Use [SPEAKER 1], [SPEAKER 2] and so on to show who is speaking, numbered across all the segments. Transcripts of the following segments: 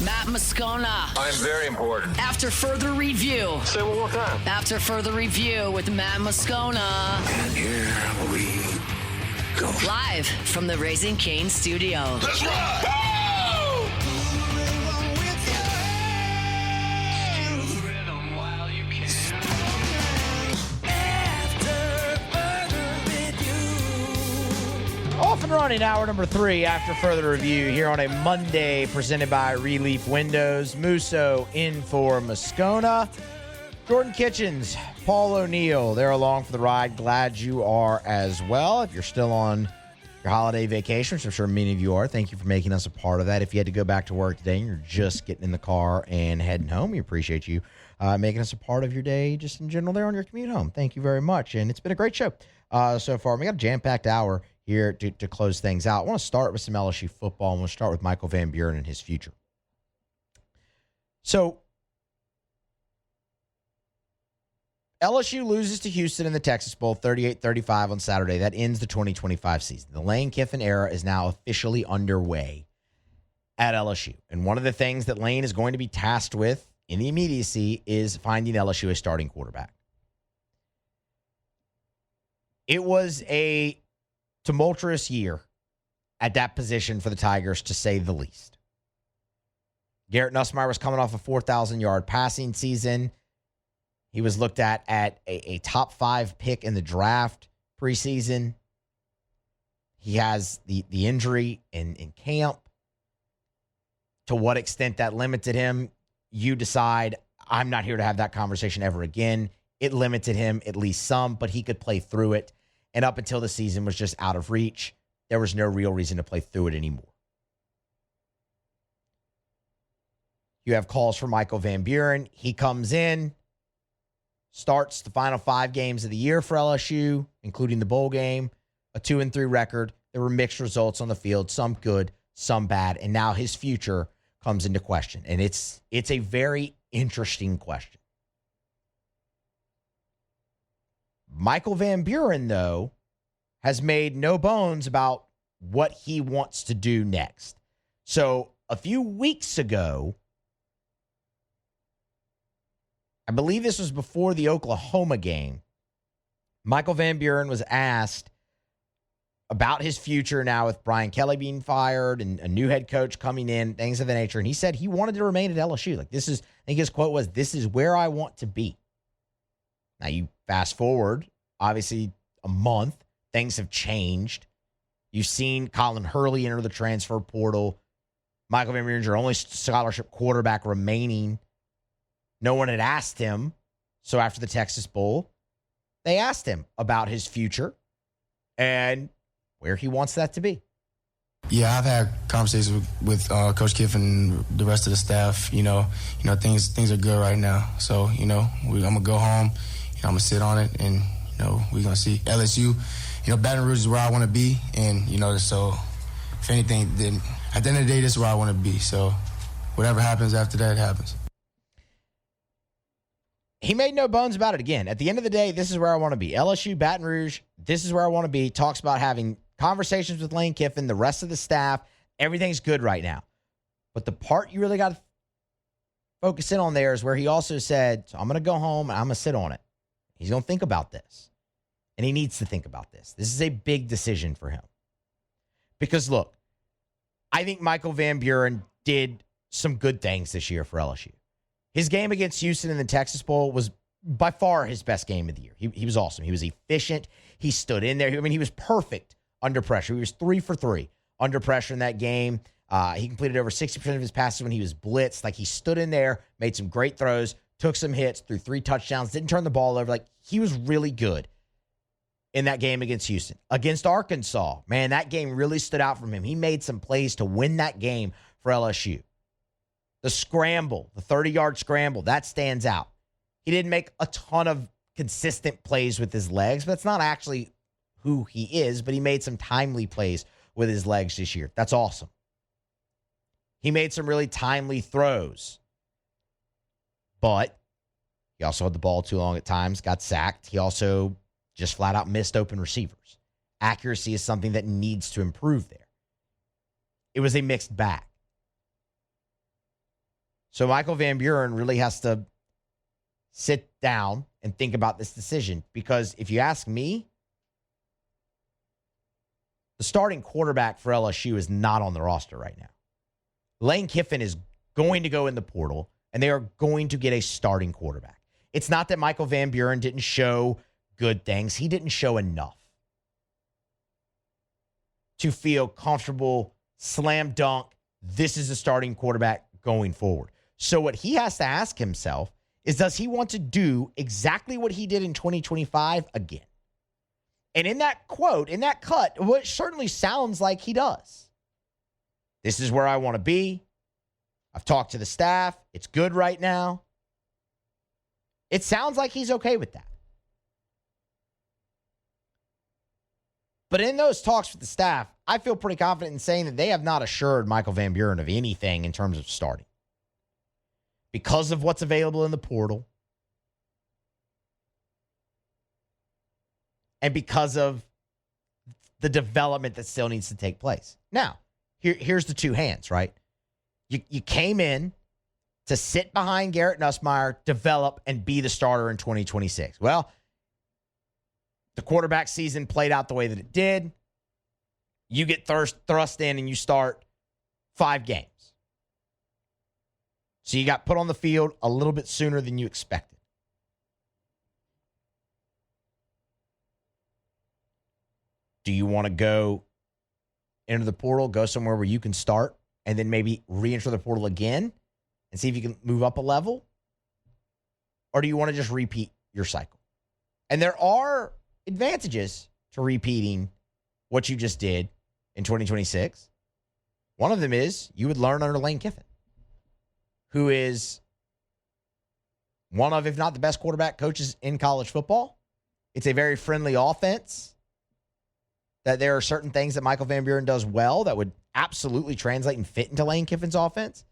[SPEAKER 1] Matt Moscona.
[SPEAKER 2] I'm very important.
[SPEAKER 1] After further review.
[SPEAKER 2] Say one more time.
[SPEAKER 1] After further review with Matt Moscona.
[SPEAKER 2] And here we go.
[SPEAKER 1] Live from the Raising Cane studio.
[SPEAKER 2] Let's ride!
[SPEAKER 3] Off and running, hour number 3 after further review here on a Monday presented by Relief Windows. Musso in for Moscona. Jordan Kitchens, Paul O'Neill, they're along for the ride. Glad you are as well. If you're still on your holiday vacation, which I'm sure many of you are, thank you for making us a part of that. If you had to go back to work today and you're just getting in the car and heading home, we appreciate you making us a part of your day just in general there on your commute home. Thank you very much. And it's been a great show so far. We got a jam-packed hour here to close things out. I want to start with some LSU football. I'm going to start with Michael Van Buren and his future. So, LSU loses to Houston in the Texas Bowl 38-35 on Saturday. That ends the 2025 season. The Lane Kiffin era is now officially underway at LSU. And one of the things that Lane is going to be tasked with in the immediacy is finding LSU a starting quarterback. It was a tumultuous year at that position for the Tigers, to say the least. Garrett Nussmeier was coming off a 4,000-yard passing season. He was looked at a top 5 pick in the draft preseason. He has the injury in camp. To what extent that limited him, you decide. I'm not here to have that conversation ever again. It limited him at least some, but he could play through it. And up until the season was just out of reach, there was no real reason to play through it anymore. You have calls for Michael Van Buren. He comes in, starts the final 5 games of the year for LSU, including the bowl game, a 2-3 record. There were mixed results on the field, some good, some bad, and now his future comes into question. And it's a very interesting question. Michael Van Buren, though, has made no bones about what he wants to do next. So a few weeks ago, I believe this was before the Oklahoma game, Michael Van Buren was asked about his future now with Brian Kelly being fired and a new head coach coming in, things of that nature. And he said he wanted to remain at LSU. I think his quote was, "This is where I want to be." Now you fast forward, obviously a month, things have changed. You've seen Colin Hurley enter the transfer portal. Michael Van Buren's your only scholarship quarterback remaining. No one had asked him. So after the Texas Bowl, they asked him about his future and where he wants that to be.
[SPEAKER 4] Yeah, I've had conversations with Coach Kiffin and the rest of the staff. You know, things are good right now. So, I'm going to go home. I'm going to sit on it, and, we're going to see. LSU, Baton Rouge is where I want to be. And, so if anything, then at the end of the day, this is where I want to be. So whatever happens after that happens.
[SPEAKER 3] He made no bones about it again. At the end of the day, this is where I want to be. LSU, Baton Rouge, this is where I want to be. Talks about having conversations with Lane Kiffin, the rest of the staff. Everything's good right now. But the part you really got to focus in on there is where he also said, so I'm going to go home and I'm going to sit on it. He's going to think about this. And he needs to think about this. This is a big decision for him. Because, look, I think Michael Van Buren did some good things this year for LSU. His game against Houston in the Texas Bowl was by far his best game of the year. He was awesome. He was efficient. He stood in there. He was perfect under pressure. He was 3 for 3 under pressure in that game. He completed over 60% of his passes when he was blitzed. He stood in there, made some great throws, took some hits, threw 3 touchdowns, didn't turn the ball over. He was really good in that game against Houston. Against Arkansas, man, that game really stood out from him. He made some plays to win that game for LSU. The scramble, the 30-yard scramble, that stands out. He didn't make a ton of consistent plays with his legs, but that's not actually who he is, but he made some timely plays with his legs this year. That's awesome. He made some really timely throws, but he also had the ball too long at times, got sacked. He also just flat out missed open receivers. Accuracy is something that needs to improve there. It was a mixed bag. So Michael Van Buren really has to sit down and think about this decision, because if you ask me, the starting quarterback for LSU is not on the roster right now. Lane Kiffin is going to go in the portal, and they are going to get a starting quarterback. It's not that Michael Van Buren didn't show good things. He didn't show enough to feel comfortable, slam dunk, this is a starting quarterback going forward. So what he has to ask himself is, does he want to do exactly what he did in 2025 again? And in that quote, in that cut, well, it certainly sounds like he does. This is where I want to be. I've talked to the staff. It's good right now. It sounds like he's okay with that. But in those talks with the staff, I feel pretty confident in saying that they have not assured Michael Van Buren of anything in terms of starting, because of what's available in the portal and because of the development that still needs to take place. Now, here's the two hands, right? You came in to sit behind Garrett Nussmeier, develop, and be the starter in 2026. Well, the quarterback season played out the way that it did. You get thrust in and you start 5 games. So you got put on the field a little bit sooner than you expected. Do you want to go into the portal, go somewhere where you can start, and then maybe re-enter the portal again and see if you can move up a level? Or do you want to just repeat your cycle? And there are advantages to repeating what you just did in 2026. One of them is you would learn under Lane Kiffin, who is one of, if not the best quarterback coaches in college football. It's a very friendly offense. That there are certain things that Michael Van Buren does well that would absolutely translate and fit into Lane Kiffin's offense.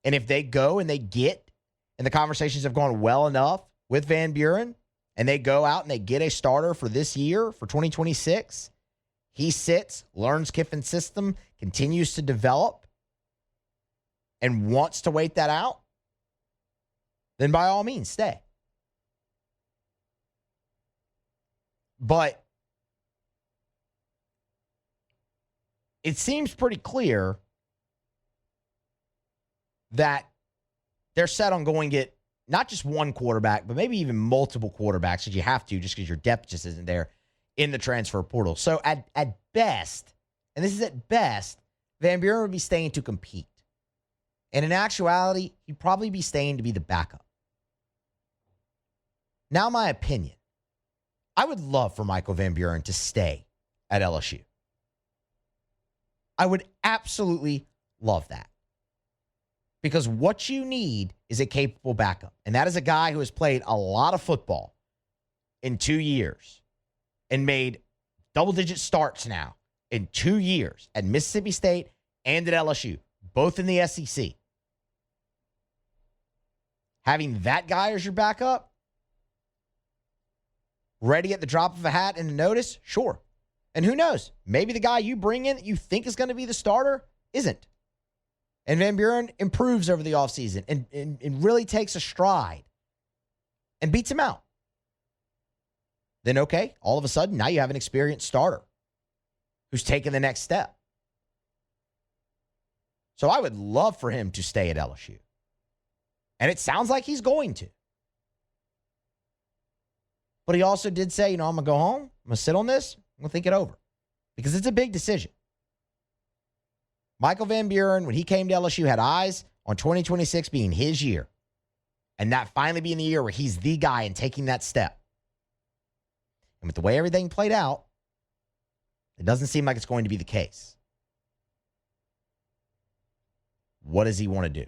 [SPEAKER 3] And if they go and they get, and the conversations have gone well enough with Van Buren, and they go out and they get a starter for this year, for 2026, he sits, learns Kiffin's system, continues to develop, and wants to wait that out, then by all means, stay. But it seems pretty clear that they're set on going get not just one quarterback, but maybe even multiple quarterbacks, because you have to, just because your depth just isn't there in the transfer portal. So at best, and this is at best, Van Buren would be staying to compete. And in actuality, he'd probably be staying to be the backup. Now, my opinion, I would love for Michael Van Buren to stay at LSU. I would absolutely love that. Because what you need is a capable backup. And that is a guy who has played a lot of football in 2 years and made double-digit starts now in 2 years at Mississippi State and at LSU, both in the SEC. Having that guy as your backup, ready at the drop of a hat and a notice, sure. And who knows? Maybe the guy you bring in that you think is going to be the starter isn't. And Van Buren improves over the offseason and really takes a stride and beats him out. Then, okay, all of a sudden, now you have an experienced starter who's taken the next step. So I would love for him to stay at LSU. And it sounds like he's going to. But he also did say, I'm going to go home. I'm going to sit on this. I'm going to think it over. Because it's a big decision. Michael Van Buren, when he came to LSU, had eyes on 2026 being his year. And that finally being the year where he's the guy and taking that step. And with the way everything played out, it doesn't seem like it's going to be the case. What does he want to do?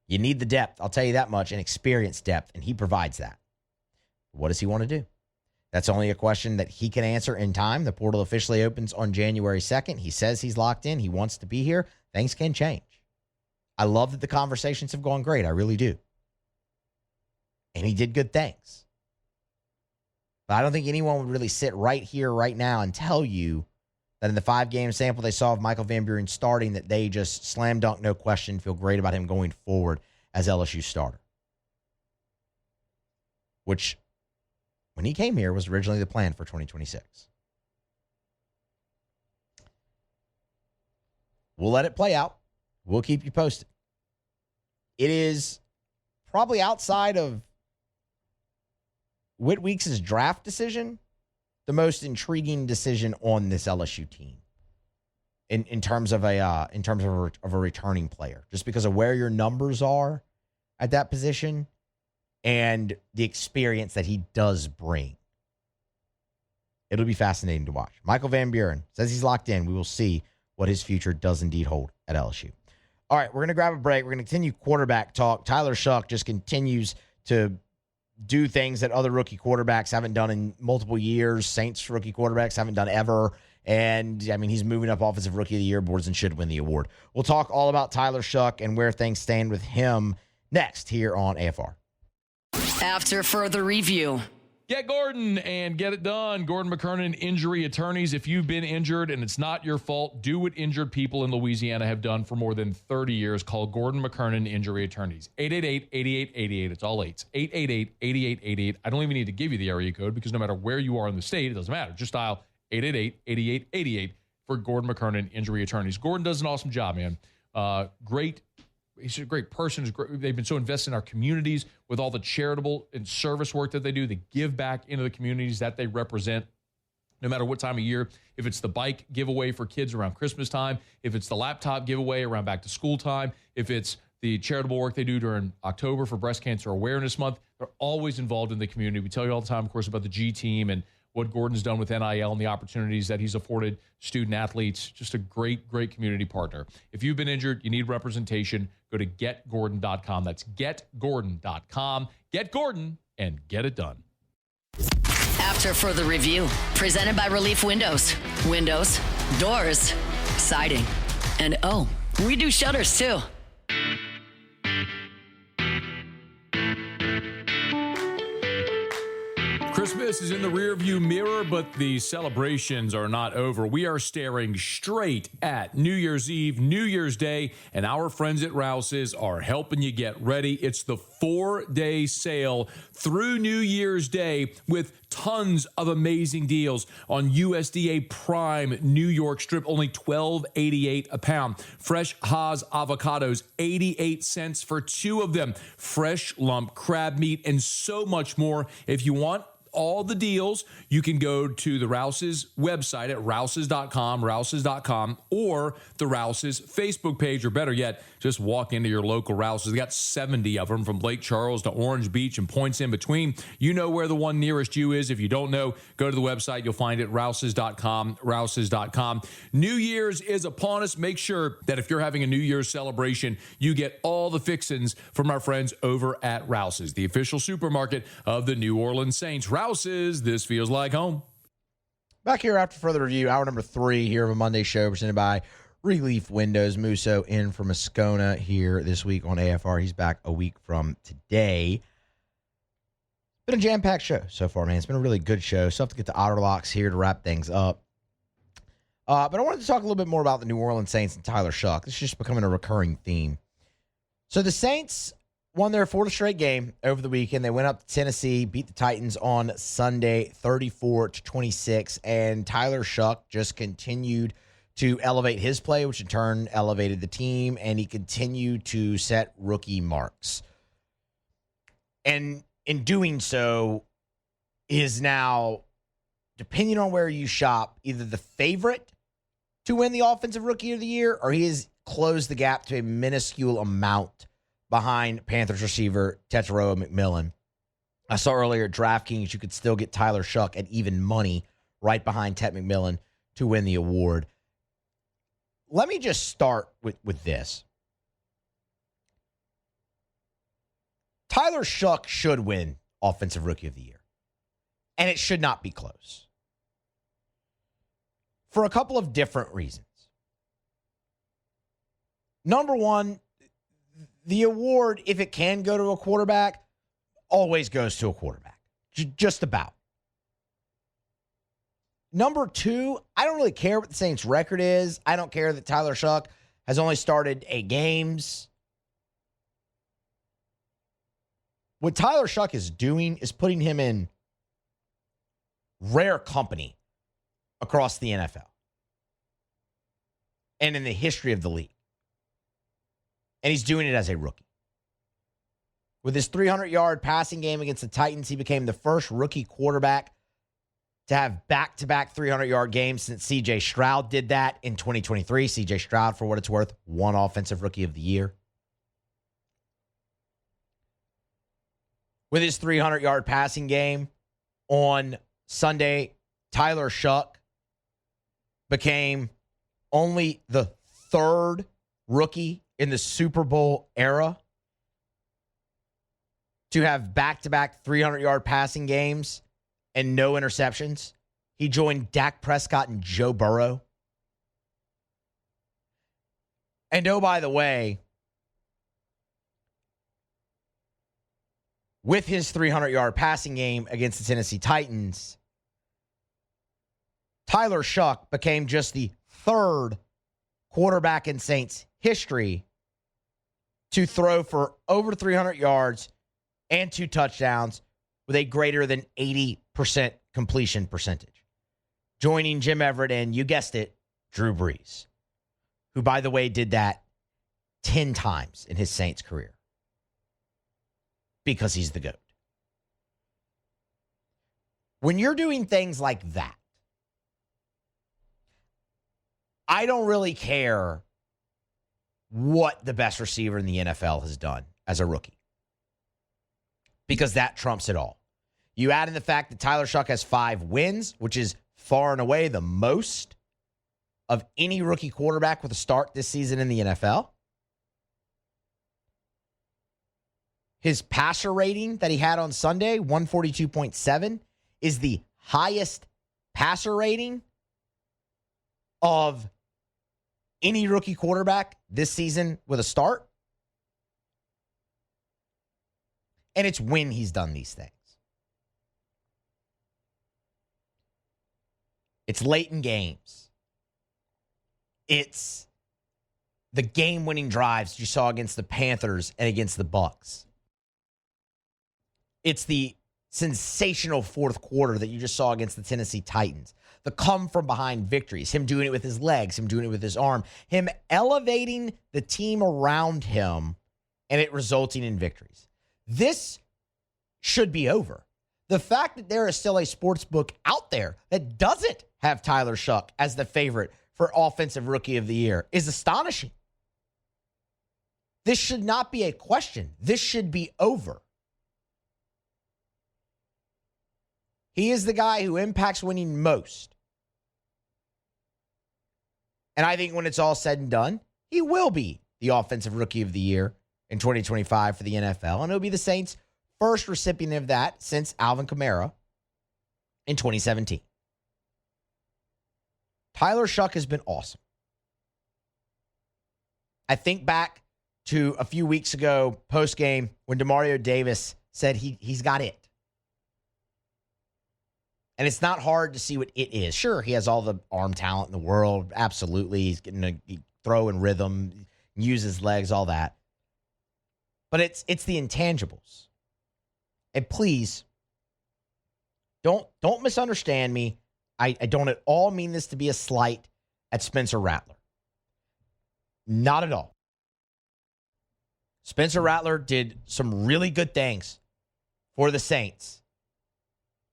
[SPEAKER 3] You need the depth, I'll tell you that much, and experience depth, and he provides that. What does he want to do? That's only a question that he can answer in time. The portal officially opens on January 2nd. He says he's locked in. He wants to be here. Things can change. I love that the conversations have gone great. I really do. And he did good things. But I don't think anyone would really sit right here, right now, and tell you that in the 5-game sample they saw of Michael Van Buren starting, that they just slam dunk, no question, feel great about him going forward as LSU starter. Which, when he came here, was originally the plan for 2026. We'll let it play out. We'll keep you posted. It is probably outside of Whit Weeks' draft decision, the most intriguing decision on this LSU team in terms of a returning player, just because of where your numbers are at that position and the experience that he does bring. It'll be fascinating to watch. Michael Van Buren says he's locked in. We will see what his future does indeed hold at LSU. All right, we're going to grab a break. We're going to continue quarterback talk. Tyler Shough just continues to do things that other rookie quarterbacks haven't done in multiple years. Saints rookie quarterbacks haven't done ever. And, I mean, he's moving up Offensive Rookie of the Year boards and should win the award. We'll talk all about Tyler Shough and where things stand with him next here on AFR.
[SPEAKER 1] After further review.
[SPEAKER 5] Get Gordon and get it done. Gordon McKernan Injury Attorneys. If you've been injured and it's not your fault, do what injured people in Louisiana have done for more than 30 years. Call Gordon McKernan Injury Attorneys. 888-8888. It's all eights. 888-8888. I don't even need to give you the area code because no matter where you are in the state, it doesn't matter. Just dial 888-8888 for Gordon McKernan Injury Attorneys. Gordon does an awesome job, man. He's a great person. They've been so invested in our communities with all the charitable and service work that they do. They give back into the communities that they represent, no matter what time of year. If it's the bike giveaway for kids around Christmas time, if it's the laptop giveaway around back to school time, if it's the charitable work they do during October for Breast Cancer Awareness Month, they're always involved in the community. We tell you all the time, of course, about the G team and what Gordon's done with NIL and the opportunities that he's afforded student athletes. Just a great, great community partner. If you've been injured, you need representation, go to getgordon.com. That's getgordon.com. Get Gordon and get it done.
[SPEAKER 1] After further review, presented by Relief Windows. Windows, doors, siding, and oh, we do shutters too.
[SPEAKER 5] Christmas is in the rearview mirror, but the celebrations are not over. We are staring straight at New Year's Eve, New Year's Day, and our friends at Rouse's are helping you get ready. It's the 4-day sale through New Year's Day with tons of amazing deals on USDA Prime New York Strip, only $12.88 a pound. Fresh Haas avocados, 88 cents for 2 of them. Fresh lump crab meat and so much more. If you want all the deals, you can go to the Rouse's website at rouses.com, or the Rouse's Facebook page, or better yet, just walk into your local Rouse's. They got 70 of them from Lake Charles to Orange Beach and points in between. You know where the one nearest you is. If you don't know, go to the website. You'll find it, rouses.com, rouses.com. New Year's is upon us. Make sure that if you're having a New Year's celebration, you get all the fixins from our friends over at Rouse's, the official supermarket of the New Orleans Saints. Rouse's, this feels like home.
[SPEAKER 3] Back here after further review, hour number 3 here of a Monday show presented by Relief Windows. Musso in from Moscona here this week on AFR. He's back a week from today. Been a jam-packed show so far, man. It's been a really good show. So I have to get to Otterlocks here to wrap things up. But I wanted to talk a little bit more about the New Orleans Saints and Tyler Shough. This is just becoming a recurring theme. So the Saints won their 4th straight game over the weekend. They went up to Tennessee, beat the Titans on Sunday, 34-26, and Tyler Shough just continued to elevate his play, which in turn elevated the team, and he continued to set rookie marks. And in doing so, is now, depending on where you shop, either the favorite to win the Offensive Rookie of the Year, or he has closed the gap to a minuscule amount behind Panthers receiver Tetairoa McMillan. I saw earlier at DraftKings you could still get Tyler Shough at even money right behind Tet McMillan to win the award. Let me just start with this. Tyler Shough should win Offensive Rookie of the Year, and it should not be close for a couple of different reasons. Number one, the award, if it can go to a quarterback, always goes to a quarterback. Just about. Number two, I don't really care what the Saints' record is. I don't care that Tyler Shough has only started 8 games. What Tyler Shough is doing is putting him in rare company across the NFL and in the history of the league. And he's doing it as a rookie. With his 300-yard passing game against the Titans, he became the first rookie quarterback to have back-to-back 300-yard games since C.J. Stroud did that in 2023. C.J. Stroud, for what it's worth, won Offensive Rookie of the Year. With his 300-yard passing game on Sunday, Tyler Shough became only the 3rd rookie in the Super Bowl era to have back-to-back 300-yard passing games and no interceptions. He joined Dak Prescott and Joe Burrow. And oh, by the way, with his 300-yard passing game against the Tennessee Titans, Tyler Shough became just the 3rd quarterback in Saints history to throw for over 300 yards and 2 touchdowns with a greater than 80% completion percentage, joining Jim Everett and, you guessed it, Drew Brees, who, by the way, did that 10 times in his Saints career because he's the GOAT. When you're doing things like that, I don't really care what the best receiver in the NFL has done as a rookie, because that trumps it all. You add in the fact that Tyler Shough has 5 wins, which is far and away the most of any rookie quarterback with a start this season in the NFL. His passer rating that he had on Sunday, 142.7, is the highest passer rating of any rookie quarterback this season with a start. And it's when he's done these things. It's late in games. It's the game-winning drives you saw against the Panthers and against the Bucs. It's the sensational fourth quarter that you just saw against the Tennessee Titans. The come-from-behind victories, him doing it with his legs, him doing it with his arm, him elevating the team around him, and it resulting in victories. This should be over. The fact that there is still a sports book out there that doesn't have Tyler Shough as the favorite for Offensive Rookie of the Year is astonishing. This should not be a question. This should be over. He is the guy who impacts winning most. And I think when it's all said and done, he will be the Offensive Rookie of the Year in 2025 for the NFL. And it'll be the Saints' first recipient of that since Alvin Kamara in 2017. Tyler Shough has been awesome. I think back to a few weeks ago, post-game, when Demario Davis said he's got it. And it's not hard to see what it is. Sure, he has all the arm talent in the world. Absolutely. He's getting a throw in rhythm, use his legs, all that. But it's the intangibles. And please, don't misunderstand me. I don't at all mean this to be a slight at Spencer Rattler. Not at all. Spencer Rattler did some really good things for the Saints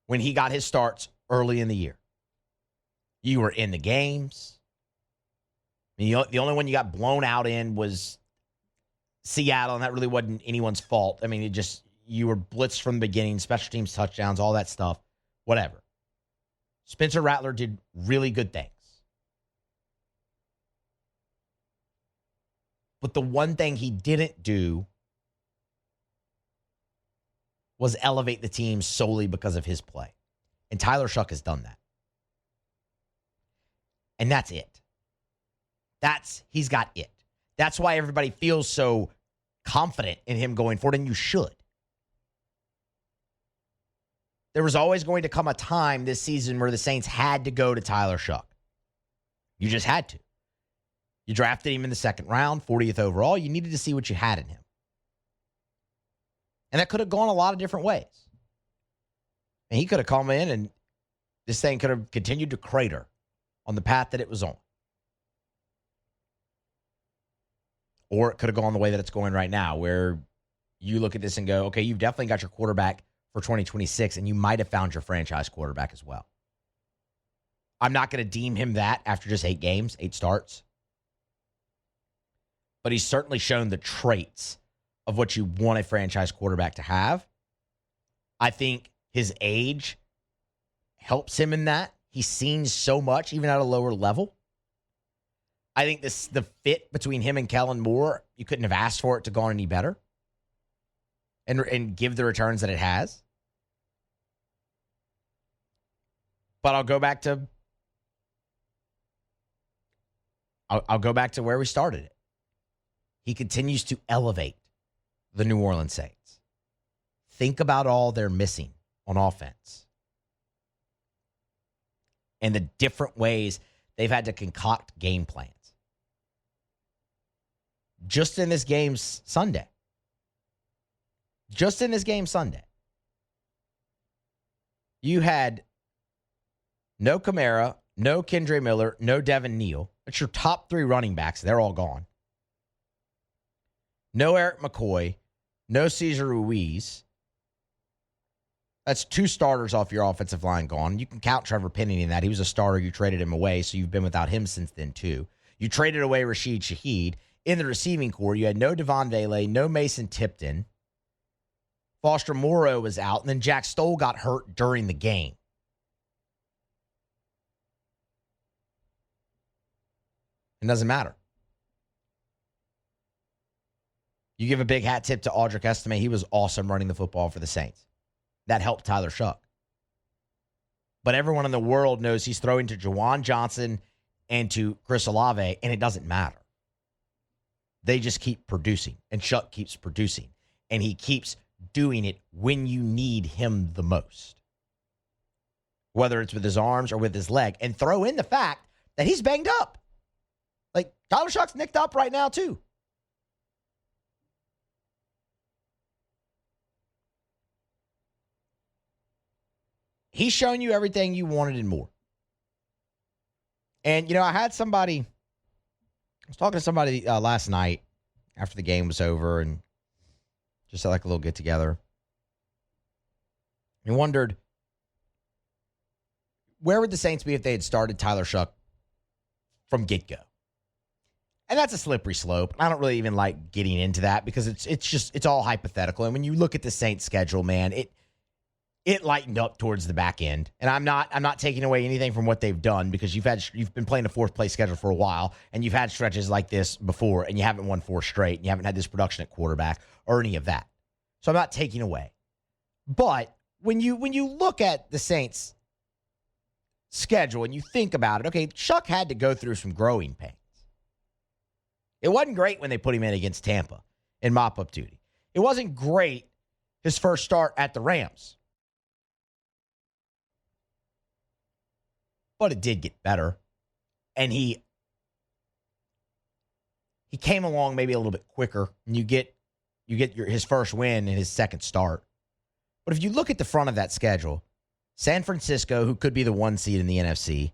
[SPEAKER 3] when he got his starts early in the year. You were in the games. I mean, the only one you got blown out in was Seattle, and that really wasn't anyone's fault. I mean, you were blitzed from the beginning, special teams touchdowns, all that stuff, whatever. Spencer Rattler did really good things. But the one thing he didn't do was elevate the team solely because of his play. And Tyler Shough has done that. And that's it. He's got it. That's why everybody feels so confident in him going forward, and you should. there was always going to come a time this season where the Saints had to go to Tyler Shough. You just had to. You drafted him in the second round, 40th overall. You needed to see what you had in him. And that could have gone a lot of different ways. And he could have come in and this thing could have continued to crater on the path that it was on. Or it could have gone the way that it's going right now, where you look at this and go, okay, you've definitely got your quarterback for 2026, and you might have found your franchise quarterback as well. I'm not going to deem him that after just 8 games, 8 starts. But he's certainly shown the traits of what you want a franchise quarterback to have. I think his age helps him in that. He's seen so much, even at a lower level. I think the fit between him and Kellen Moore, you couldn't have asked for it to go on any better and give the returns that it has. But I'll go back to where we started it. He continues to elevate the New Orleans Saints. Think about all they're missing on offense and the different ways they've had to concoct game plans. Just in this game Sunday. You had no Kamara, no Kendre Miller, no Devin Neal. That's your top 3 running backs. They're all gone. No Eric McCoy, no Cesar Ruiz. That's 2 starters off your offensive line gone. You can count Trevor Penning in that. He was a starter. You traded him away, so you've been without him since then, too. You traded away Rashid Shaheed. In the receiving core, you had no Devon Vele, no Mason Tipton. Foster Moreau was out, and then Jack Stoll got hurt during the game. It doesn't matter. You give a big hat tip to Audric Estime. He was awesome running the football for the Saints. That helped Tyler Shough. But everyone in the world knows he's throwing to Juwan Johnson and to Chris Olave, and it doesn't matter. They just keep producing, and Shough keeps producing, and he keeps doing it when you need him the most, whether it's with his arms or with his leg. And throw in the fact that he's banged up. Like, Tyler Shough's nicked up right now, too. He's shown you everything you wanted and more. And, I had somebody, I was talking to somebody last night after the game was over and just had like a little get together. And wondered, where would the Saints be if they had started Tyler Shough from get-go? And that's a slippery slope. I don't really even like getting into that because it's all hypothetical. And when you look at the Saints schedule, man, it lightened up towards the back end. And I'm not taking away anything from what they've done because you've been playing a 4th place schedule for a while and you've had stretches like this before and you haven't won 4 straight and you haven't had this production at quarterback or any of that. So I'm not taking away. But when you look at the Saints schedule and you think about it, okay, Shough had to go through some growing pains. It wasn't great when they put him in against Tampa in mop-up duty. It wasn't great his first start at the Rams. But it did get better. And he came along maybe a little bit quicker. And you get his first win in his second start. But if you look at the front of that schedule, San Francisco, who could be the 1 seed in the NFC,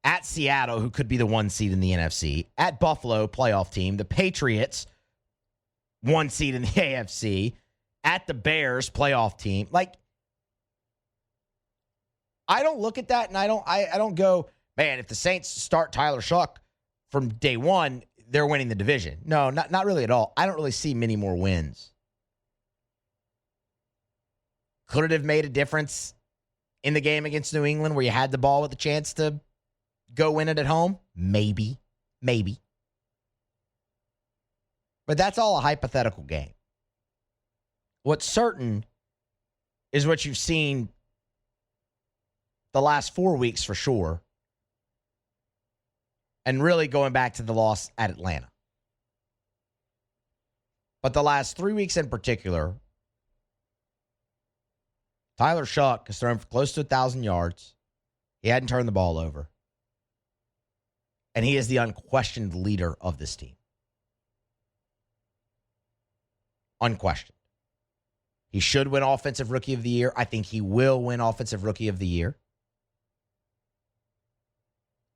[SPEAKER 3] at Seattle, who could be the 1 seed in the NFC, at Buffalo, playoff team, the Patriots, 1 seed in the AFC, at the Bears, playoff team. Like, I don't look at that and I don't go, man, if the Saints start Tyler Shough from day one, they're winning the division. No, not really at all. I don't really see many more wins. Could it have made a difference in the game against New England where you had the ball with a chance to go win it at home? Maybe. But that's all a hypothetical game. What's certain is what you've seen the last 4 weeks for sure, and really going back to the loss at Atlanta. But the last 3 weeks in particular, Tyler Shough has thrown for close to 1,000 yards. He hadn't turned the ball over. And he is the unquestioned leader of this team. Unquestioned. He should win Offensive Rookie of the Year. I think he will win Offensive Rookie of the Year,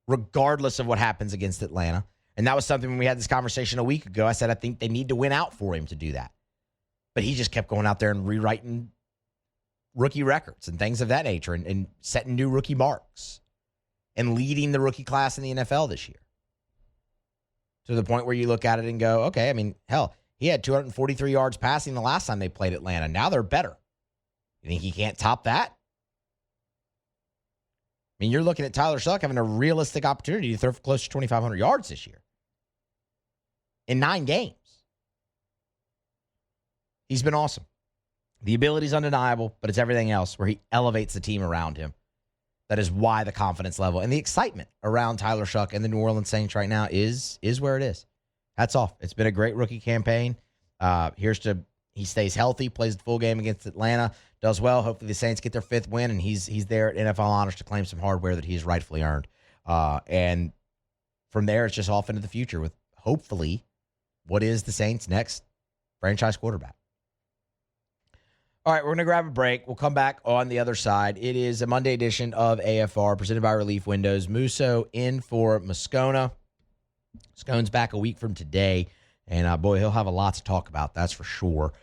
[SPEAKER 3] regardless of what happens against Atlanta. And that was something when we had this conversation a week ago. I said I think they need to win out for him to do that. But he just kept going out there and rewriting rookie records and things of that nature and setting new rookie marks and leading the rookie class in the NFL this year. To the point where you look at it and go, okay, I mean, hell, he had 243 yards passing the last time they played Atlanta. Now they're better. You think he can't top that? I mean, you're looking at Tyler Shough having a realistic opportunity to throw for close to 2,500 yards this year in 9 games. He's been awesome. The ability is undeniable, but it's everything else where he elevates the team around him. That is why the confidence level and the excitement around Tyler Shough and the New Orleans Saints right now is where it is. Hats off. It's been a great rookie campaign. Here's to he stays healthy, plays the full game against Atlanta, does well. Hopefully the Saints get their 5th win, and he's there at NFL Honors to claim some hardware that he's rightfully earned. And from there, it's just off into the future with hopefully what is the Saints' next franchise quarterback. All right, we're going to grab a break. We'll come back on the other side. It is a Monday edition of AFR presented by Relief Windows. Musso in for Moscona. Scone's back a week from today, and boy, he'll have a lot to talk about, that's for sure.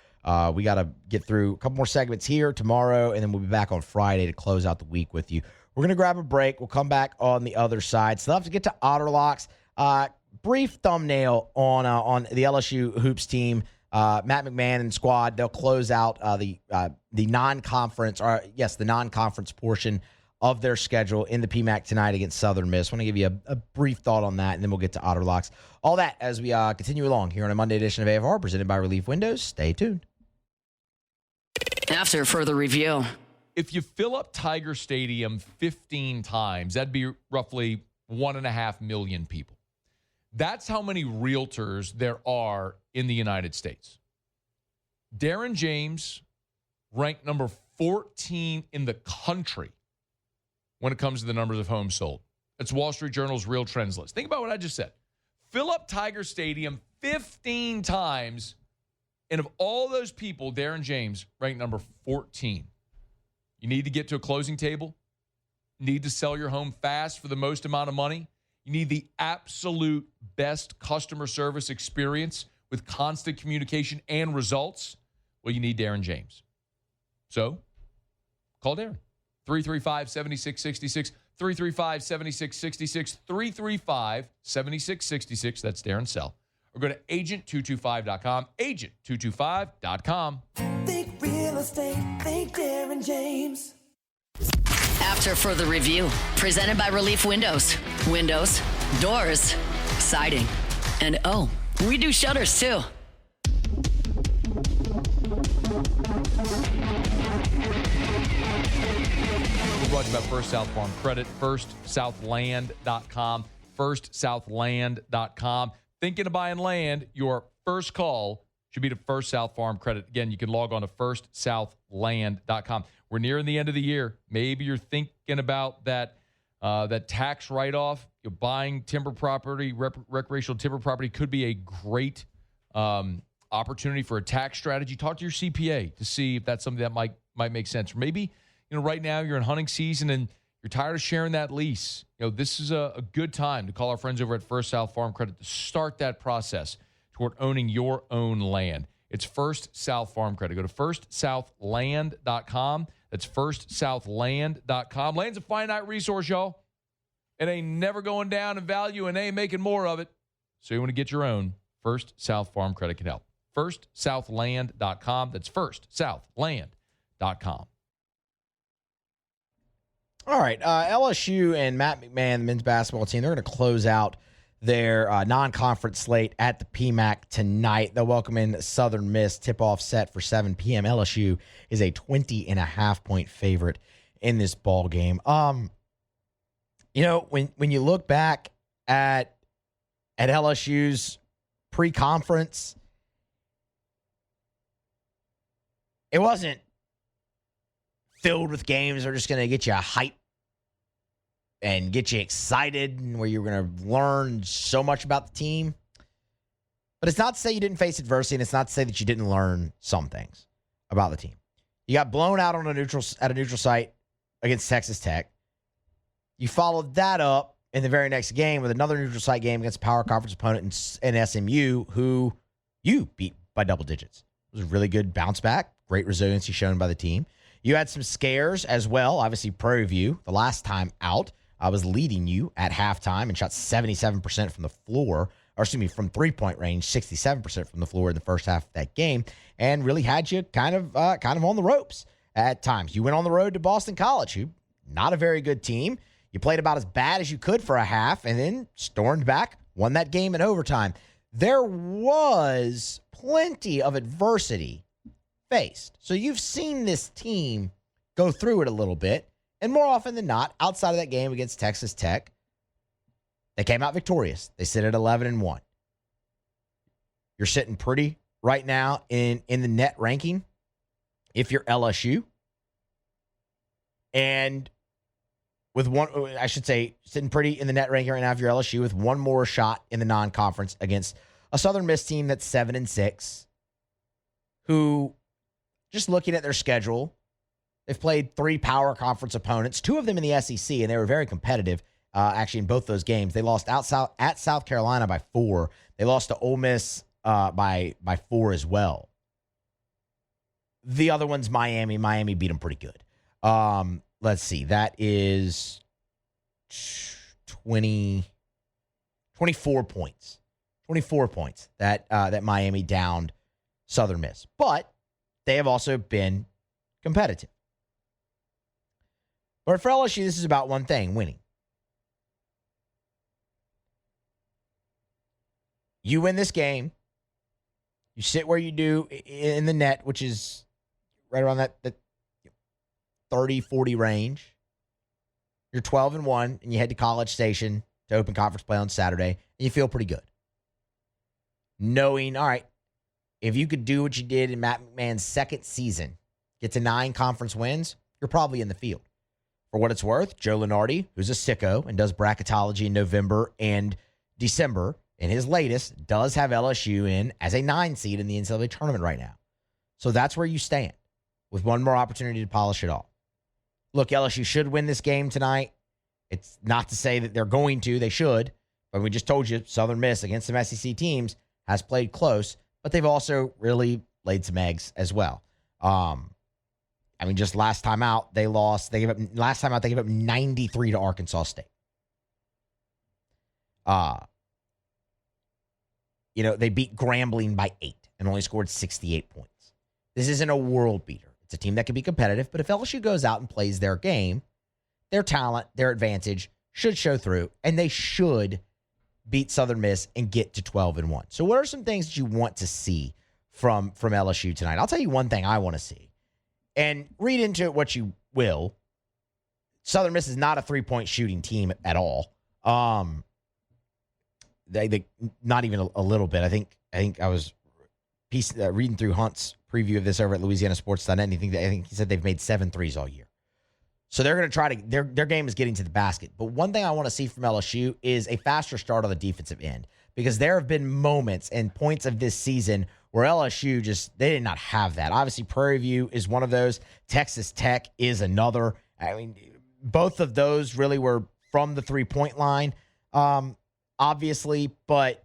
[SPEAKER 3] We got to get through a couple more segments here tomorrow, and then we'll be back on Friday to close out the week with you. We're going to grab a break. We'll come back on the other side. Still have to get to Otterlocks. Brief thumbnail on the LSU Hoops team. Matt McMahon and squad, they'll close out the non-conference, the non-conference portion of their schedule in the PMAC tonight against Southern Miss. I want to give you a brief thought on that, and then we'll get to Otterlocks. All that as we continue along here on a Monday edition of AFR presented by Relief Windows. Stay tuned.
[SPEAKER 1] After further review.
[SPEAKER 5] If you fill up Tiger Stadium 15 times, that'd be roughly 1.5 million people. That's how many realtors there are in the United States. Darren James ranked number 14 in the country when it comes to the numbers of homes sold. That's Wall Street Journal's Real Trends list. Think about what I just said. Fill up Tiger Stadium 15 times, and of all those people, Darren James ranked number 14. You need to get to a closing table, need to sell your home fast for the most amount of money. You need the absolute best customer service experience with constant communication and results. Well, you need Darren James. So, call Darren. 335-7666, 335-7666, 335-7666. That's Darren's cell. Or go to agent225.com, agent225.com.
[SPEAKER 6] Think real estate, think Darren James.
[SPEAKER 1] After further review, presented by Relief Windows. Windows, doors, siding, and we do shutters too.
[SPEAKER 5] We're brought to you by First South Farm Credit, firstsouthland.com, firstsouthland.com. Thinking of buying land, your first call should be to First South Farm Credit. Again, you can log on to firstsouthland.com. We're nearing the end of the year. Maybe you're thinking about that tax write-off. You're buying timber property, recreational timber property could be a great opportunity for a tax strategy. Talk to your CPA to see if that's something that might make sense. Or maybe, right now you're in hunting season and you're tired of sharing that lease. This is a good time to call our friends over at First South Farm Credit to start that process toward owning your own land. It's First South Farm Credit. Go to firstsouthland.com. That's firstsouthland.com. Land's a finite resource, y'all. It ain't never going down in value and ain't making more of it. So you want to get your own. First South Farm Credit can help. firstsouthland.com. That's firstsouthland.com.
[SPEAKER 3] All right, LSU and Matt McMahon, the men's basketball team, they're going to close out their non-conference slate at the PMAC tonight. They'll welcome in Southern Miss. Tip-off set for 7 p.m. LSU is a 20.5-point favorite in this ball game. When you look back at LSU's pre-conference, it wasn't filled with games that are just going to get you hype and get you excited and where you're going to learn so much about the team. But it's not to say you didn't face adversity, and it's not to say that you didn't learn some things about the team. You got blown out at a neutral site against Texas Tech. You followed that up in the very next game with another neutral site game against a power conference opponent in SMU, who you beat by double digits. It was a really good bounce back, great resiliency shown by the team. You had some scares as well. Obviously, Prairie View, the last time out, I was leading you at halftime and shot 77% from the floor, or excuse me, from three-point range, 67% from the floor in the first half of that game, and really had you kind of on the ropes at times. You went on the road to Boston College, who not a very good team. You played about as bad as you could for a half, and then stormed back, won that game in overtime. There was plenty of adversity faced. So you've seen this team go through it a little bit. And more often than not, outside of that game against Texas Tech, they came out victorious. They sit at 11-1. You're sitting pretty right now in the net ranking if you're LSU. And with one, I should say, sitting pretty in the net ranking right now if you're LSU, with one more shot in the non-conference against a Southern Miss team that's 7-6, who, just looking at their schedule, they've played 3 power conference opponents, 2 of them in the SEC, and they were very competitive, actually, in both those games. They lost at South Carolina by 4. They lost to Ole Miss by 4 as well. The other one's Miami. Miami beat them pretty good. Let's see. That is 24 points. 24 points that Miami downed Southern Miss. But they have also been competitive. But for LSU, this is about one thing, winning. You win this game. You sit where you do in the net, which is right around that 30-40 range. You're 12-1, and you head to College Station to open conference play on Saturday, and you feel pretty good. Knowing, all right, if you could do what you did in Matt McMahon's second season, get to 9 conference wins, you're probably in the field. For what it's worth, Joe Lunardi, who's a sicko and does bracketology in November and December, in his latest, does have LSU in as a 9 seed in the NCAA tournament right now. So that's where you stand, with one more opportunity to polish it off. Look, LSU should win this game tonight. It's not to say that they're going to. They should. But we just told you, Southern Miss against some SEC teams has played close, but they've also really laid some eggs as well. Just last time out, they lost. They gave up 93 to Arkansas State. They beat Grambling by 8 and only scored 68 points. This isn't a world beater. It's a team that can be competitive, but if LSU goes out and plays their game, their talent, their advantage should show through, and they should beat Southern Miss and get to 12-1. So what are some things that you want to see from LSU tonight? I'll tell you one thing I want to see. And read into it what you will. Southern Miss is not a 3-point shooting team at all. They not even a little bit. I think I was reading through Hunt's preview of this over at LouisianaSports.net. I think he said they've made 7 threes all year. So they're going to try to their game is getting to the basket. But one thing I want to see from LSU is a faster start on the defensive end, because there have been moments and points of this season where LSU they did not have that. Obviously, Prairie View is one of those. Texas Tech is another. Both of those really were from the 3-point line, obviously, but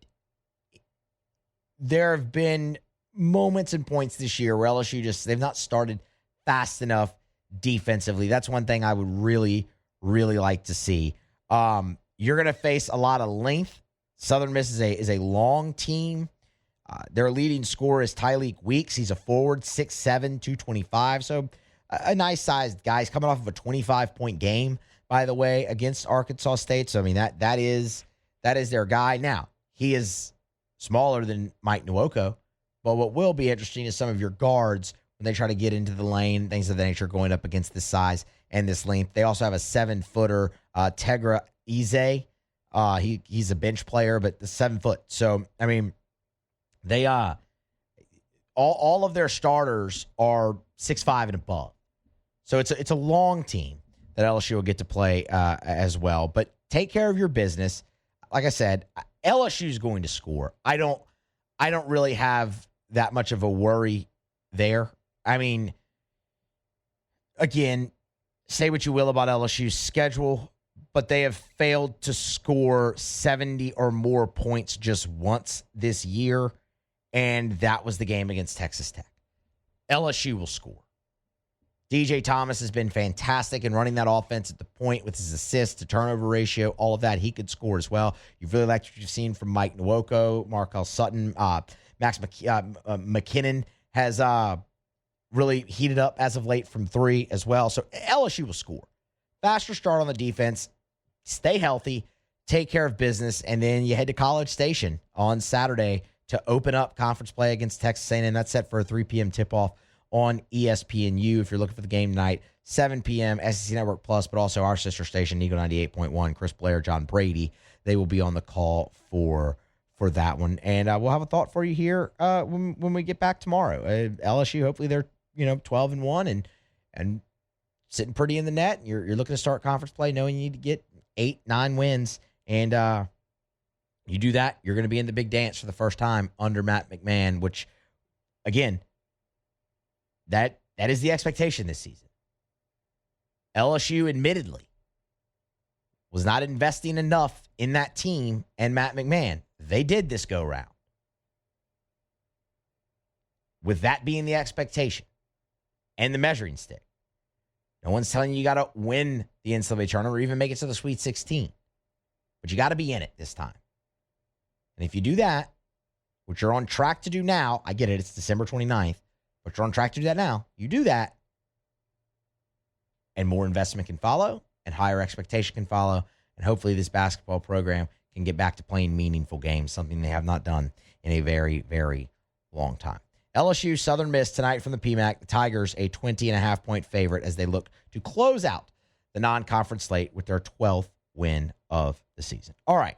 [SPEAKER 3] there have been moments and points this year where LSU they've not started fast enough defensively. That's one thing I would really, really like to see. You're going to face a lot of length. Southern Miss is a long team. Their leading scorer is Tyleek Weeks. He's a forward, 6'7", 225. So a nice-sized guy. He's coming off of a 25-point game, by the way, against Arkansas State. So, that is their guy. Now, he is smaller than Mike Nwoko, but what will be interesting is some of your guards when they try to get into the lane, things of that nature, going up against this size and this length. They also have a 7-footer, Tegra Ize. He's a bench player, but the 7 foot. So, they all of their starters are 6'5" and above. So it's a long team that LSU will get to play as well. But take care of your business. Like I said, LSU is going to score. I don't really have that much of a worry there. I mean, again, say what you will about LSU's schedule, but they have failed to score 70 or more points just once this year, and that was the game against Texas Tech. LSU will score. DJ Thomas has been fantastic in running that offense at the point with his assists to turnover ratio, all of that. He could score as well. You've really liked what you've seen from Mike Nwoko, Markel Sutton. Max McKinnon has really heated up as of late from three as well. So LSU will score. Faster start on the defense. Stay healthy. Take care of business. And then you head to College Station on Saturday to open up conference play against Texas A&M. That's set for a 3 p.m. tip-off on ESPNU. If you're looking for the game tonight, 7 p.m. SEC Network Plus, but also our sister station, Eagle 98.1, Chris Blair, John Brady. They will be on the call for that one. And we'll have a thought for you here when we get back tomorrow. LSU, hopefully they're 12-1 and sitting pretty in the net. You're looking to start conference play knowing you need to get 8-9 wins. And you do that, you're going to be in the big dance for the first time under Matt McMahon, which, again, that is the expectation this season. LSU, admittedly, was not investing enough in that team and Matt McMahon. They did this go-round. With that being the expectation and the measuring stick, no one's telling you got to win the NCAA tournament or even make it to the Sweet 16. But you got to be in it this time. And if you do that, which you're on track to do now, I get it, it's December 29th, but you're on track to do that now. You do that, and more investment can follow, and higher expectation can follow, and hopefully this basketball program can get back to playing meaningful games, something they have not done in a very, very long time. LSU Southern Miss tonight from the PMAC. The Tigers a 20.5-point favorite as they look to close out the non-conference slate with their 12th win of the season. All right.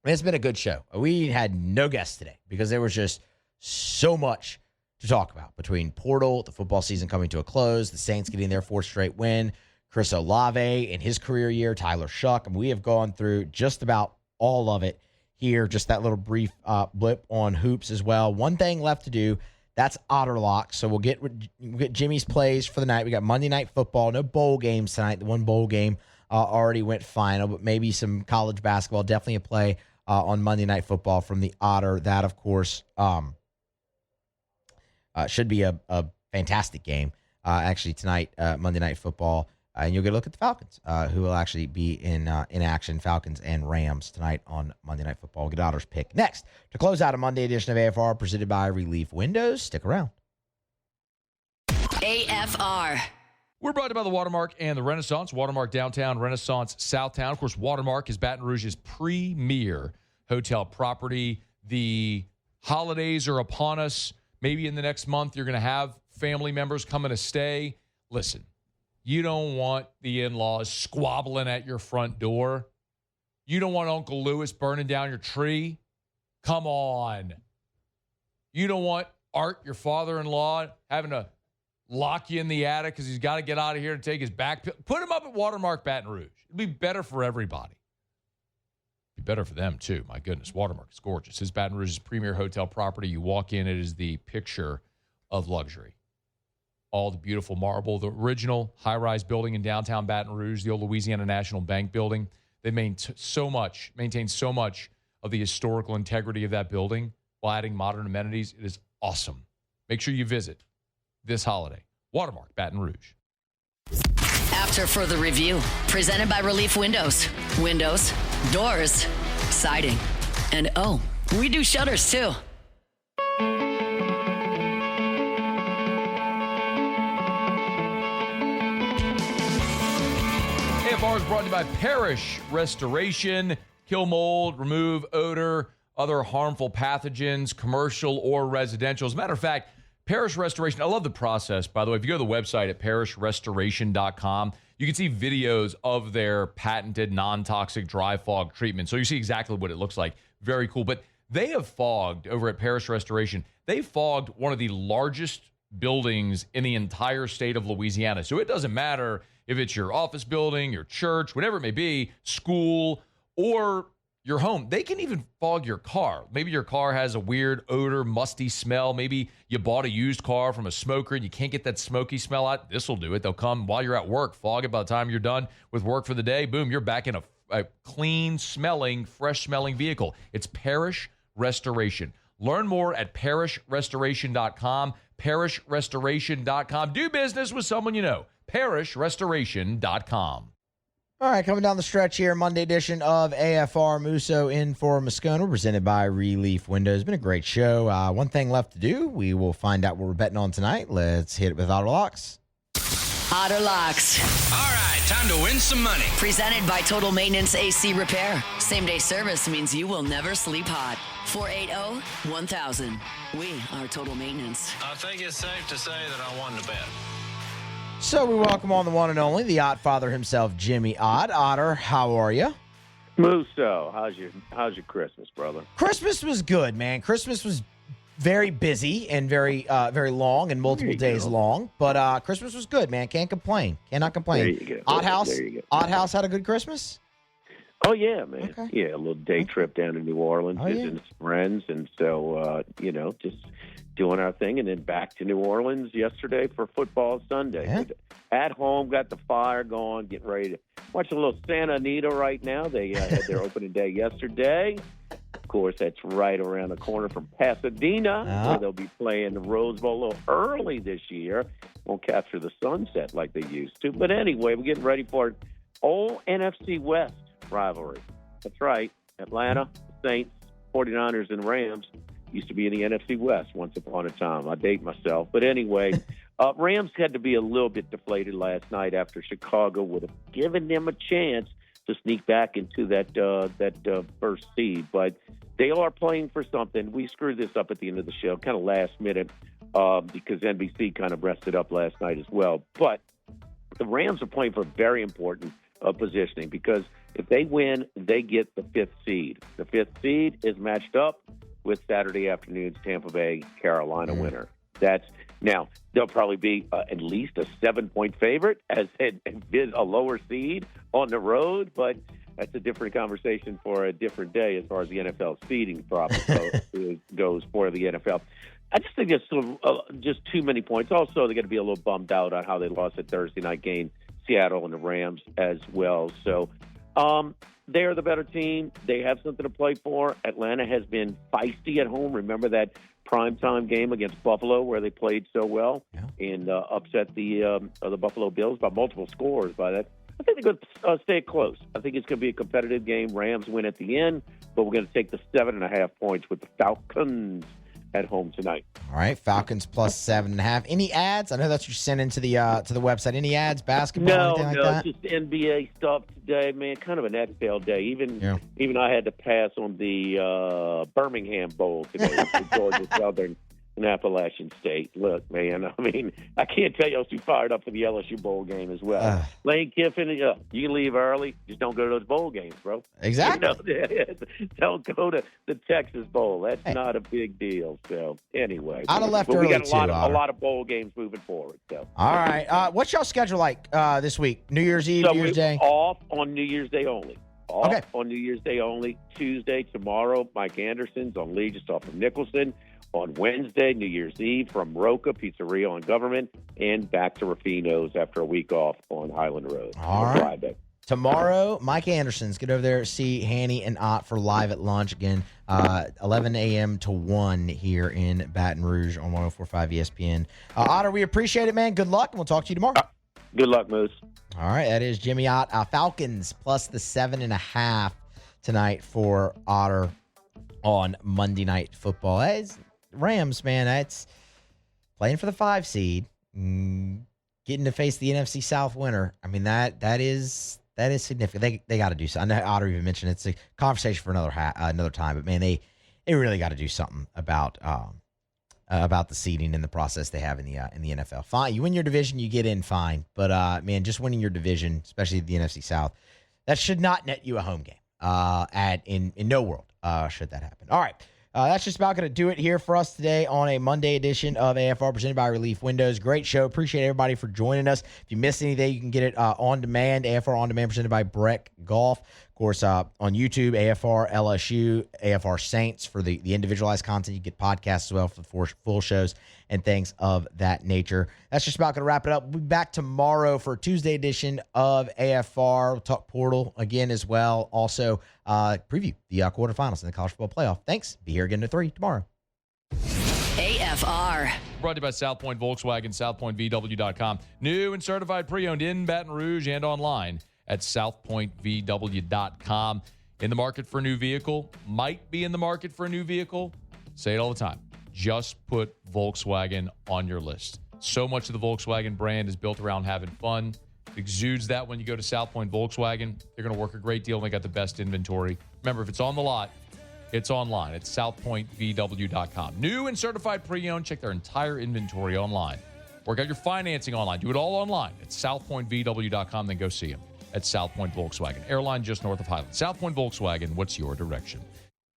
[SPEAKER 3] It's been a good show. We had no guests today because there was just so much to talk about between Portal, the football season coming to a close, the Saints getting their fourth straight win, Chris Olave in his career year, Tyler Shough. And we have gone through just about all of it here, just that little brief blip on hoops as well. One thing left to do, that's Otterlock. So we'll get Jimmy's plays for the night. We got Monday Night Football, no bowl games tonight. The one bowl game already went final, but maybe some college basketball. Definitely a play on Monday Night Football from the Otter. That, of course, should be a fantastic game. Actually, tonight, Monday Night Football. And you'll get a look at the Falcons, who will actually be in action. Falcons and Rams tonight on Monday Night Football. We'll get Otter's pick next to close out a Monday edition of AFR presented by Relief Windows. Stick around.
[SPEAKER 1] AFR.
[SPEAKER 5] We're brought to you by the Watermark and the Renaissance. Watermark Downtown, Renaissance Southtown. Of course, Watermark is Baton Rouge's premier hotel property. The holidays are upon us. Maybe in the next month you're going to have family members coming to stay. Listen, you don't want the in-laws squabbling at your front door. You don't want Uncle Lewis burning down your tree. Come on. You don't want Art, your father-in-law, having to lock you in the attic because he's got to get out of here to take his back. Put him up at Watermark Baton Rouge. It'd be better for everybody. Be better for them, too. My goodness, Watermark is gorgeous. It's Baton Rouge's premier hotel property. You walk in, it is the picture of luxury. All the beautiful marble, the original high-rise building in downtown Baton Rouge, the old Louisiana National Bank building. They maintain so much of the historical integrity of that building while adding modern amenities. It is awesome. Make sure you visit this holiday. Watermark, Baton Rouge.
[SPEAKER 1] After further review, presented by Relief Windows. Windows, doors, siding, and oh, we do shutters too.
[SPEAKER 5] AFR is brought to you by Parish Restoration. Kill mold, remove odor, other harmful pathogens, commercial or residential. As a matter of fact, Parish Restoration, I love the process, by the way. If you go to the website at parishrestoration.com, you can see videos of their patented non-toxic dry fog treatment. So you see exactly what it looks like. Very cool. But they have fogged, over at Parish Restoration, they fogged one of the largest buildings in the entire state of Louisiana. So it doesn't matter if it's your office building, your church, whatever it may be, school, or your home. They can even fog your car. Maybe your car has a weird odor, musty smell. Maybe you bought a used car from a smoker and you can't get that smoky smell out. This will do it. They'll come while you're at work, fog it. By the time you're done with work for the day, boom, you're back in a clean-smelling, fresh-smelling vehicle. It's Parish Restoration. Learn more at parishrestoration.com. Parishrestoration.com. Do business with someone you know. Parishrestoration.com.
[SPEAKER 3] All right, coming down the stretch here, Monday edition of AFR. Musso in for Moscona, presented by Relief Windows. Been a great show. One thing left to do. We will find out what we're betting on tonight. Let's hit it with Auto Locks.
[SPEAKER 1] Auto Locks.
[SPEAKER 7] All right, time to win some money.
[SPEAKER 1] Presented by Total Maintenance AC Repair. Same-day service means you will never sleep hot. 480-1000. We are Total Maintenance.
[SPEAKER 8] I think it's safe to say that I won the bet.
[SPEAKER 3] So we welcome on the one and only, the Ott Father himself, Jimmy Ott. Otter, how are you?
[SPEAKER 9] Musso, how's your Christmas, brother?
[SPEAKER 3] Christmas was good, man. Christmas was very busy and very long and multiple days long. But Christmas was good, man. Can't complain. Cannot complain.
[SPEAKER 9] There you go.
[SPEAKER 3] Ott House.
[SPEAKER 9] There you go.
[SPEAKER 3] Ott House had a good Christmas?
[SPEAKER 9] Oh, yeah, man.
[SPEAKER 3] Okay.
[SPEAKER 9] Yeah, a little day trip down to New Orleans, visiting some friends. And so, just doing our thing. And then back to New Orleans yesterday for football Sunday.
[SPEAKER 3] Yeah.
[SPEAKER 9] At home, got the fire going, getting ready to watch a little Santa Anita right now. They had their opening day yesterday. Of course, that's right around the corner from Pasadena, where they'll be playing the Rose Bowl a little early this year. Won't capture the sunset like they used to. But anyway, we're getting ready for an old NFC West rivalry. That's right. Atlanta, Saints, 49ers, and Rams used to be in the NFC West once upon a time. I date myself. But anyway, Rams had to be a little bit deflated last night after Chicago would have given them a chance to sneak back into that first seed. But they are playing for something. We screwed this up at the end of the show, kind of last minute, because NBC kind of rested up last night as well. But the Rams are playing for very important positioning, because if they win, they get the fifth seed. The fifth seed is matched up with Saturday afternoon's Tampa Bay Carolina winner. Now they'll probably be at least a 7-point favorite as a lower seed on the road, but that's a different conversation for a different day as far as the NFL seeding process goes for the NFL. I just think it's just too many points. Also, they're going to be a little bummed out on how they lost that Thursday night game, Seattle and the Rams as well. So they're the better team. They have something to play for. Atlanta has been feisty at home. Remember that primetime game against Buffalo where they played so well and upset the Buffalo Bills by multiple scores by that. I think they're going to stay close. I think it's going to be a competitive game. Rams win at the end, but we're going to take the 7.5 points with the Falcons at home tonight.
[SPEAKER 3] All right, Falcons plus 7.5. Any ads? I know that's what you sent into the website. Any ads, basketball, anything like that?
[SPEAKER 9] Just NBA stuff today, man. Kind of an exhale day. Even I had to pass on the Birmingham Bowl today with Georgia Southern and Appalachian State. Look, man, I mean, I can't tell you I was too fired up for the LSU Bowl game as well. Lane Kiffin, you leave early. Just don't go to those bowl games, bro.
[SPEAKER 3] Exactly.
[SPEAKER 9] Don't go to the Texas Bowl. That's not a big deal. So, anyway.
[SPEAKER 3] I'd have left
[SPEAKER 9] but
[SPEAKER 3] early,
[SPEAKER 9] we got
[SPEAKER 3] too,
[SPEAKER 9] a lot of bowl games moving forward. So.
[SPEAKER 3] All right. What's y'all schedule like this week? New Year's Eve, New Year's Day?
[SPEAKER 9] Off on New Year's Day only. On New Year's Day only. Tuesday, tomorrow, Mike Anderson's on Lee, just off from Nicholson. On Wednesday, New Year's Eve, from Roca Pizzeria on Government, and back to Rufino's after a week off on Highland Road.
[SPEAKER 3] All right.
[SPEAKER 9] Friday.
[SPEAKER 3] Tomorrow, Mike Anderson's. Get over there, see Hanny and Ott for Live at Lunch again, 11 a.m. to 1 here in Baton Rouge on 104.5 ESPN. Otter, we appreciate it, man. Good luck, and we'll talk to you tomorrow.
[SPEAKER 9] Good luck, Moose.
[SPEAKER 3] All right, that is Jimmy Ott. Falcons plus the 7.5 tonight for Otter on Monday Night Football. Rams, man, that's playing for the 5 seed, getting to face the NFC South winner. I mean, that is significant. They got to do something. I know Otter even mentioned it's a conversation for another time, but man, they really got to do something about the seeding and the process they have in the NFL. Fine, you win your division, you get in, fine, but man, just winning your division, especially the NFC South, that should not net you a home game. In no world should that happen. All right. That's just about going to do it here for us today on a Monday edition of AFR presented by Relief Windows. Great show. Appreciate everybody for joining us. If you missed anything, you can get it on demand. AFR On Demand presented by Breck Golf. Of course, on YouTube, AFR LSU, AFR Saints for the individualized content. You get podcasts as well for the full shows and things of that nature. That's just about going to wrap it up. We'll be back tomorrow for a Tuesday edition of AFR. We'll talk portal again as well. Also, preview the quarterfinals in the college football playoff. Thanks. Be here again at 3 tomorrow.
[SPEAKER 1] AFR.
[SPEAKER 5] Brought to you by South Point Volkswagen, southpointvw.com. New and certified pre-owned in Baton Rouge and online at southpointvw.com. In the market for a new vehicle? Might be in the market for a new vehicle? Say it all the time. Just put Volkswagen on your list. So much of the Volkswagen brand is built around having fun. It exudes that when you go to South Point Volkswagen. They're going to work a great deal and they got the best inventory. Remember, if it's on the lot, it's online at southpointvw.com. New and certified pre-owned. Check their entire inventory online. Work out your financing online. Do it all online at southpointvw.com. Then go see them at South Point Volkswagen. Airline just north of Highland. South Point Volkswagen, what's your direction?